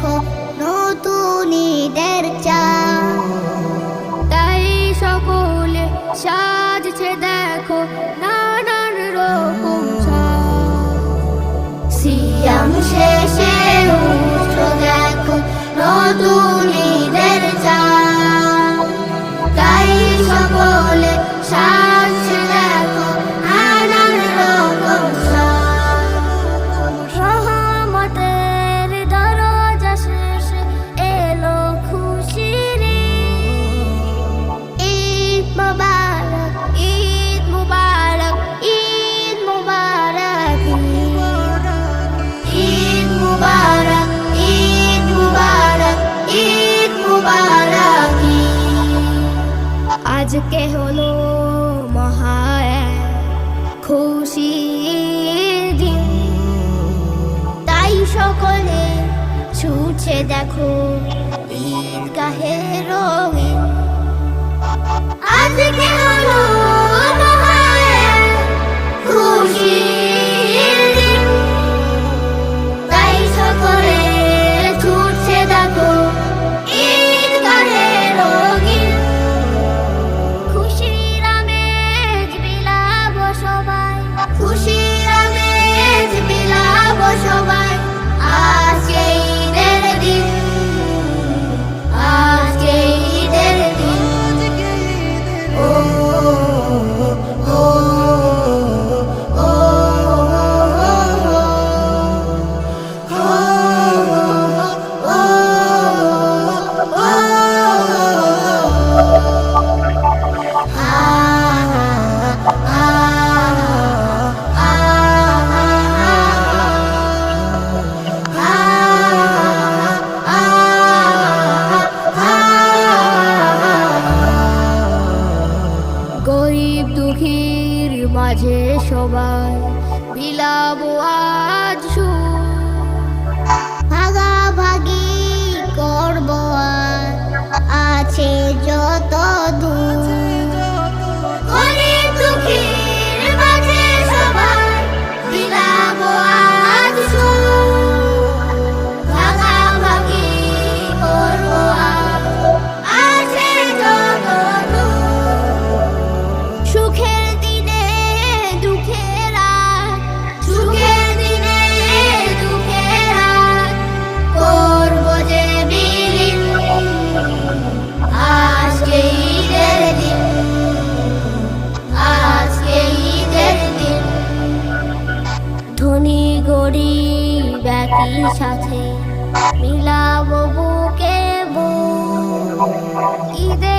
দেখো নতুন ঈদের চাঁদ। তাই সকলে সাজছে দেখো নানান রকম সাজ। সিয়াম শেষে উঠলো দেখো নতুন ঈদের চাঁদ। তাই সকলে সাজছে দেখো নানান রকম সাজ। রহমতের দরজা শেষে এলো খুশির ঈদ মুবারক, ঈদ মুবারক, ঈদ মুবারক, ঈদ মুবারক, ঈদ মুবারক, ঈদ মুবারক। আজকে হলো মহা খুশির দিন। তাই সকলে ছুটছে দেখো ঈদগাহে রঙিন। আজকে হলো মহা খুশির দিন। তাই সকলে ছুটছে দেখো ঈদগাহে রঙিন। খুশির আমেজ বিলাবো সবাই, খুশির আমেজ বিলাবো সবাই। আজকে ঈদের দিন, আজকে ঈদের দিন। ও ও ও গরিব দুঃখীর মাঝে সবাই বিলাবো আজ সুখ। ভাগাভাগি করবো আর আছে যত দূর। গরিব দুঃখীর মাঝে সবাই বিলাবো আজ সুখ। ভাগাভাগি করবো আর আছে যত দূর। সুখের দিনে দুঃখের রাত, সুখের দিনে দুঃখের রাত করবো যে বিলীন। আজকে ঈদের দিন, আজকে ঈদের দিন। ধনী গরিব একই সাথে মিলাবো বুকে বুক। ঈদের